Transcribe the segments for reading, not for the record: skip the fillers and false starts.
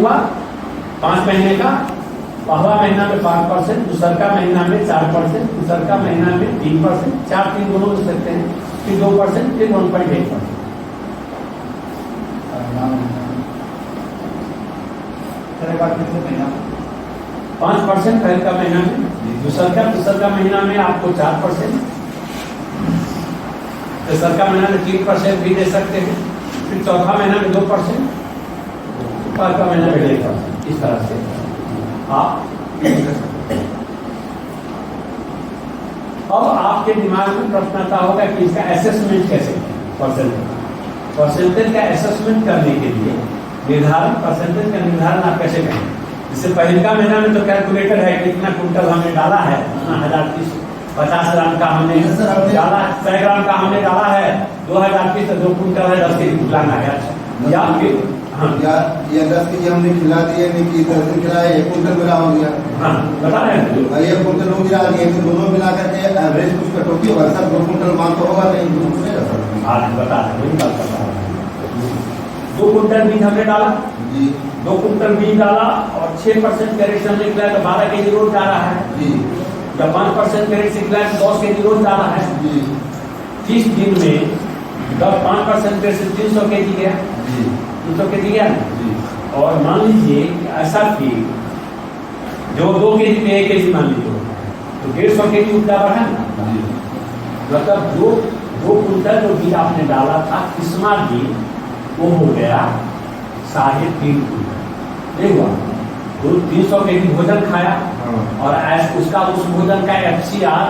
हुआ 5 महीने का, पहला महीना में 5%, दूसरा महीना में 4%, तीसरा महीना में 3%, 4-3 दोनों ले सकते हैं, फिर 2%, फिर 1.8%। 5% पहले का महीना में, दूसरा महीना में आपको 4%, तीसरा महीना में 3% भी दे सकते हैं, फिर चौथा महीना में 2%, पांचवा महीना में 1.5%। इस तरह से आप अब आपके दिमाग में प्रश्न आता होगा कि इसका असेसमेंट कैसे करें। परसेंटेज का असेसमेंट करने के लिए परसेंटेज का निर्धारण आप कैसे करें। जैसे पहले का महीना में तो कैलकुलेटर है कि इतना कुंटल हमने डाला है, 1050 ग्राम का हमने डाला, 100 ग्राम का हमने डाला है, 2000 पीस, 2 कुंटल है, 10 केजी खिलाना है। अच्छा, या फिर ये 10 केजी हमने खिला दिए, नहीं कि 10 दिन खिलाए, 1 कुंटल मिला हो गया। हाँ, बता रहे हैं 1 कुंटल हो गिरा दिए, तो दोनों मिला करके एवरेज कुछ कटौती होगा सर। 2 कुंटल मान तो होगा नहीं, 2 कुंटल सर। आज बता रहे हैं 2 कुंटल बीज हमने डाला जी, 2 कुंटल बीज डाला और 6% कैरेट हमने निकला तो 12 केजी रोज डाला है जी। जब 5% कैरेट से निकला तो 10 केजी रोज डाला है जी। 30 दिन में जब 5% कैरेट से 300 केजी गया जी। 300 केजी गया जी। और मान लीजिए ऐसा कि जो 2 केजी में 1 केजी मान लीजिए तो 150 केजी उपजा बढ़ा ना। मतलब जो 2 कुंटल जो बीज आपने डाला था किस्मा बीज वो हो गया 3.5 कुंटल। नहीं हुआ, 300 केजी भोजन खाया और उसका उस भोजन का FCR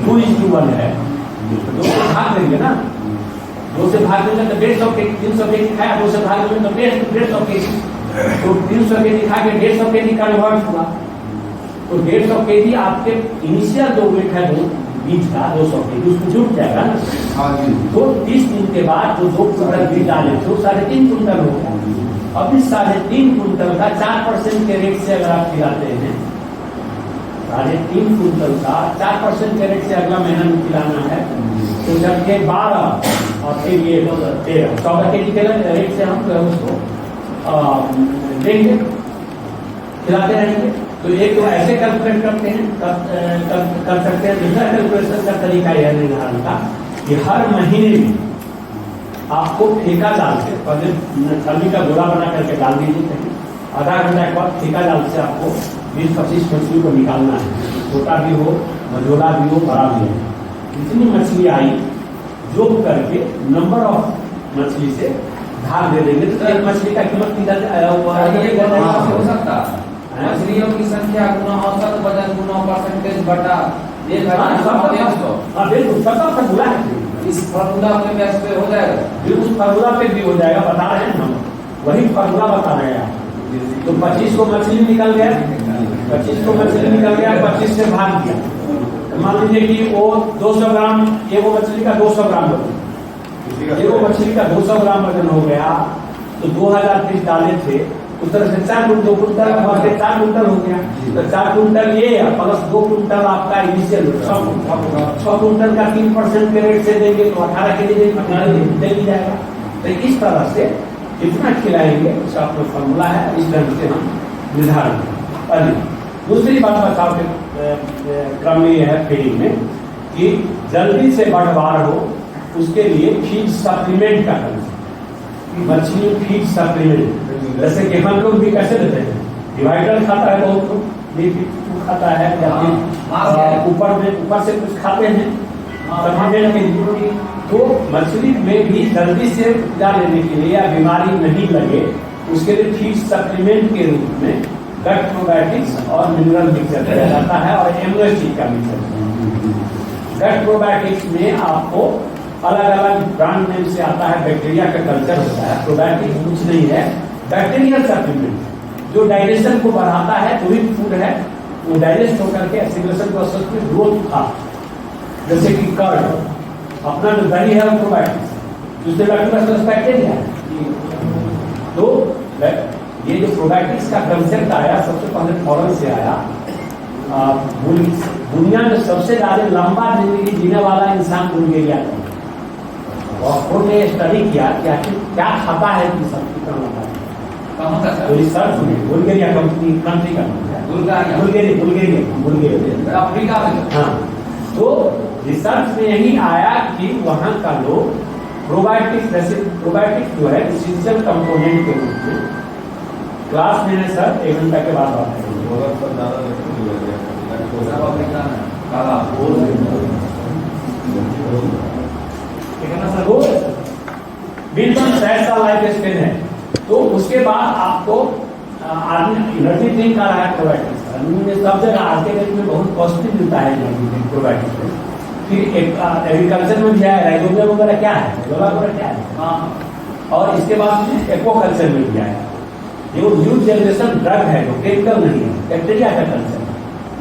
2:1 है, तो 2 से भाग देंगे ना, 2 से भाग देंगे तो 150 केजी, 300 केजी खाया, 2 से भाग देंगे तो 150 केजी, तो 300 केजी खा के 150 केजी कन्वर्ट हुआ, तो 150 केजी आपके इनिशियल जो वेट है बीज का 200 केजी उसको जुट जाएगा ना। तो 30 दिन के बाद जो 2 कुंटल बीज डाले थे 3.5 कुंटल हो गया। अब इस 3.5 कुंटल का 4% के रेट से अगर आप खिलाते हैं, 3.5 कुंटल का 4% के रेट से अगला महीना में खिलाना है, तो जब के 12 और फिर ये 13 14 केजी के रेट से हम उसको देंगे, खिलाते रहेंगे। तो एक तो ऐसे कैलकुलेट करते हैं, कर सकते हैं। दूसरा कैलकुलेशन का तरीका यह निर्धारण का कि हर महीने में आपको ठेका जाल से पहले छलनी का गोला बना करके डाल दीजिए कहीं, आधा घंटा के बाद ठेका जाल से आपको 20-25 मछली को निकालना है, छोटा भी हो, मझोला भी हो, बड़ा भी हो। जितनी मछली आई जोड़ करके नंबर ऑफ मछली से भाग दे देंगे तो एक मछली का कीमत हो सकता है। मछलियों की संख्या गुना औसत वजन गुना परसेंटेज बटा 1,500। सबका फॉर्मूला है, इस फॉर्मूला के बेस पे हो जाएगा, उस फॉर्मूला पे भी हो जाएगा। बता रहे हैं हम, वही फॉर्मूला बता रहे हैं आप। तो 25 को मछली निकल गया, 25 को मछली निकल गया, 25 से भाग दिया। मान लीजिए कि वो 200 ग्राम, ये वो मछली का 200 ग्राम वजन, ये वो मछली का 200 ग्राम वजन हो गया, तो 2000 पीस डाले थे, उस तरह से 4 कुंटल 4 कुंटल हो गया। तो 4 कुंटल ये प्लस 2 कुंटल आपका इनिशियल 6 कुंटल का 3% के रेट से देंगे तो 18 के लिए दे दी जाएगा। तो इस तरह से कितना खिलाएंगे उसका अपना फॉर्मूला है, इस तरह से हम निर्धारण करें। दूसरी बात बताओ कि क्रम में यह है फीडिंग में कि जल्दी से बढ़वार हो, उसके लिए फीड सप्लीमेंट का करना, मछली फीड सप्लीमेंट। जैसे कि हम लोग भी कैसे देते हैं, डिवाइडर खाता है बहुत लोग, B52 खाता है, ऊपर से कुछ खाते हैं सप्लीमेंट के लिए। तो मछली में भी जल्दी से उपजा लेने के लिए या बीमारी नहीं लगे उसके लिए फीड सप्लीमेंट के रूप में गट प्रोबायोटिक्स और मिनरल मिक्सचर दिया जाता है और एमिनो एसिड का मिक्सचर। गट प्रोबायोटिक्स में आपको अलग अलग ब्रांड नेम से आता है, बैक्टीरिया का कल्चर होता है। प्रोबायोटिक्स कुछ नहीं है, बैक्टीरियल सप्लीमेंट जो डाइजेशन को बढ़ाता है, वही फूड है, वो डाइजेस्ट होकर के एसिमिलेशन प्रोसेस में ग्रोथ था। जैसे कि कर्ड अपना जो दही है वो प्रोबायोटिक्स, दूसरे बैक्टीरिया है। तो ये जो प्रोबायोटिक्स का कंसेप्ट आया सबसे पहले फॉरेन से आया। दुनिया में सबसे ज्यादा लंबा जिंदगी जीने वाला इंसान बुल्गारिया था। और उन्होंने स्टडी किया कि आखिर क्या खाता है कि सब कितना लंबा है। कहाँ का तो रिसर्च में बुल्गारिया कंट्री का नाम है। बुल्गारिया अफ्रीका में। हाँ, तो रिसर्च में यही आया कि वहाँ का लोग प्रोबायोटिक्स, जैसे प्रोबायोटिक्स जो है डिसीजन कंपोनेंट के रूप में क्लास में है सर, 1 घंटा के बाद बात करेंगे। सब अफ्रीका में काला बिल्कुल ऐसा लाइफ स्पेन है। तो उसके बाद आपको आदमी एनर्जी ड्रिंक आ रहा है प्रोबायोटिक्स, सब जगह आज के डेट में बहुत पॉजिटिव मिलता है एनर्जी ड्रिंक प्रोबायोटिक्स में। फिर एग्रीकल्चर में भी है राइजोबियम वगैरह, क्या है वगैरह क्या है, और इसके बाद एक्वाकल्चर में भी आया। ये न्यू जनरेशन ड्रग है, जो केमिकल नहीं है, बैक्टीरिया का कल्चर है,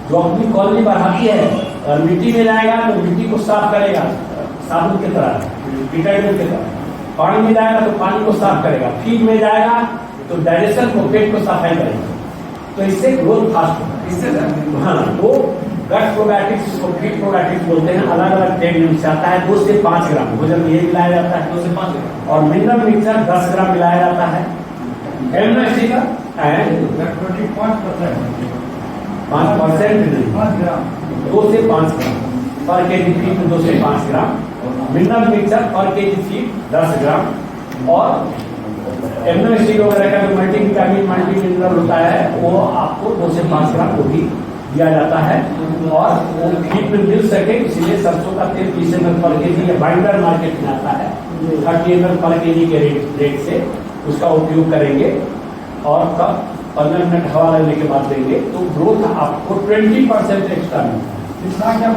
जो अपनी कॉलोनी बढ़ाती है। और मिट्टी में जाएगा तो मिट्टी को साफ करेगा साबुन की तरह, डिटर्जेंट की तरह। पानी में जाएगा तो पानी को साफ करेगा। फीड में जाएगा तो डाइजेशन को, पेट को सफाई करेगा। तो इससे ग्रोथ फास्ट होता है। इससे हाँ, वो गट प्रोबायोटिक्स को फीड प्रोबायोटिक्स बोलते हैं। अलग अलग ट्रेड में आता है। 2 से 5 ग्राम भोजन में ये मिलाया जाता है, 2 से 5 ग्राम। और मिनरल मिक्सचर 10 ग्राम मिलाया जाता है। एमएससी का 5% नहीं, 2 से 5 ग्राम पर केजी फीड में, 2 से 5 ग्राम। मिनरल मिक्सचर पर केजी फीड 10 ग्राम। और एमएससी वगैरह का जो मल्टीविटामिन मल्टी मिनरल होता है वो आपको 2 से 5 ग्राम वो भी दिया जाता है। और वो फीड में मिल सके इसलिए सरसों का तेल 20 ml पर केजी या बाइंडर मार्केट में आता है 30 ml पर केजी के रेट से उसका उपयोग करेंगे। और कब 15 मिनट हवा लगने के बाद देंगे तो ग्रोथ आपको 20% एक्स्ट्रा मिलता है।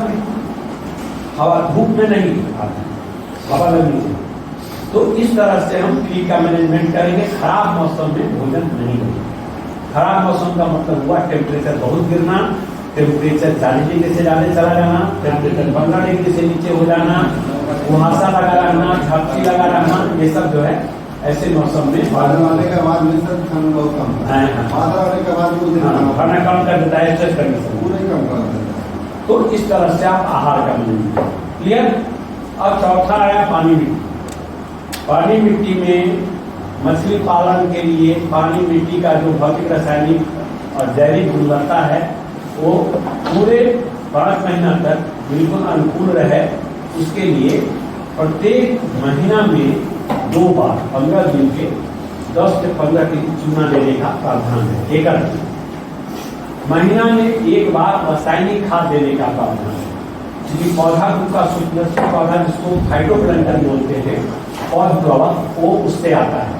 हवा धूप में नहीं आता, हवा लगनी चाहिए। तो इस तरह से हम फीड का मैनेजमेंट करेंगे। खराब मौसम में भोजन नहीं होगा। खराब मौसम का मतलब हुआ टेम्परेचर बहुत गिरना, टेम्परेचर 40 डिग्री से ज्यादा चला जाना, टेम्परेचर 15 डिग्री से नीचे हो जाना, कुहासा लगा रहना, झपकी लगा रहना, ये सब जो है ऐसे मौसम में बादल आने के बाद में सर खाना बहुत कम है। बादल आने के बाद खाना कम कर देता है, स्ट्रेस करने से पूरे कम कर देता है। तो इस तरह से आप आहार का मैनेजमेंट क्लियर। अब चौथा आया पानी मिट्टी। पानी मिट्टी में मछली पालन के लिए पानी मिट्टी का जो भौतिक, रासायनिक और जैविक गुणवत्ता है वो पूरे 5 महीना तक बिल्कुल अनुकूल रहे। उसके लिए प्रत्येक महीना में 2 बार 15 दिन के 10 से 15 केजी चूना देने का प्रावधान है। एकड़ महीना में 1 बार रासायनिक खाद देने का प्रावधान है। क्योंकि पौधा का सुंदर पौधा जिसको फाइटोप्लैंक्टन बोलते हैं और प्लवक वो उससे आता है।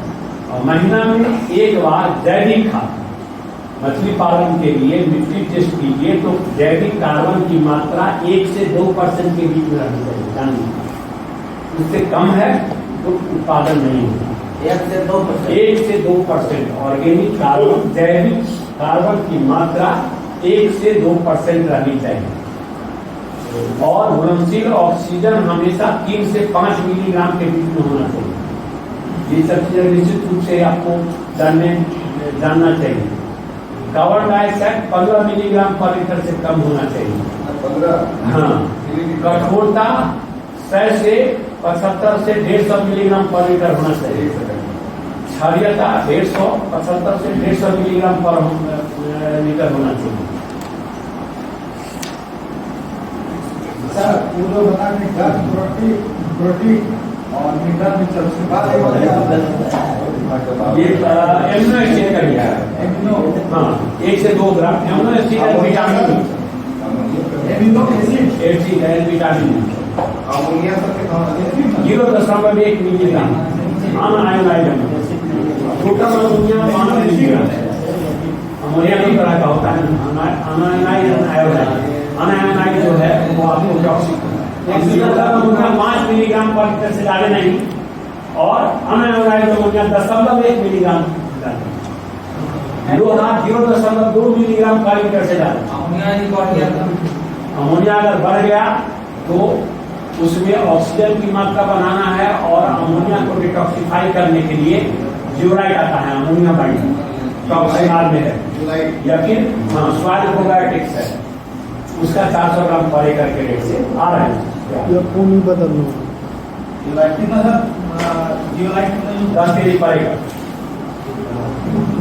और महीना में 1 बार जैविक खाद मछली पालन के लिए मिट्टी टेस्ट कीजिए तो जैविक कार्बन की मात्रा 1 से 2% के बीच में रहनी चाहिए, जानिए। उससे कम है तो उत्पादन नहीं होगा। 1 से 2% ऑर्गेनिक कार्बन, जैविक कार्बन की मात्रा 1 से 2% रहनी चाहिए। और घुलनशील ऑक्सीजन हमेशा 3 से 5 मिलीग्राम के बीच में होना चाहिए। ये सब चीजें निश्चित रूप से आपको जानना चाहिए। कार्बन डाइऑक्साइड 15 मिलीग्राम पर लीटर से कम होना चाहिए। 15। हाँ, कठोरता 100 से 75 से 150 मिलीग्राम पर लीटर होना चाहिए। क्षारीयता 150 से 150 मिलीग्राम पर लीटर होना चाहिए। सर पूरा बना के प्रोटीन और मिनरल मिक्सचर उसके बाद ये एमिनो एसिड का लिया है। हाँ, 1 से 2 ग्राम एमिनो एसिड है, विटामिन एसिड है, विटामिन अमोनिया सबके 0.1 milligram unionised total ammonia 5 milligram. Ammonia दो तरह का होता है, अनआयोनाइज्ड आयोडाइड। अनआयोनाइज्ड जो है वो आपको टॉक्सिक होता है। अमोनिया 5 मिलीग्राम पर लीटर से ज्यादा नहीं, और अनआयोनाइज्ड अमोनिया 0.1 मिलीग्राम 0.2 मिलीग्राम पर लीटर से ज्यादा। अमोनिया अगर बढ़ गया तो उसमें ऑक्सीजन की मात्रा बनाना है, और अमोनिया को डिटॉक्सिफाई करने के लिए जियोराइट आता है, अमोनिया बाइंडर टॉक्सिन में है, या फिर सॉइल प्रोबायोटिक्स है, उसका 400 ग्राम पर एकड़ के रेट से आ रहा है। पूरी बदल लो 10 केजी पर एकड़।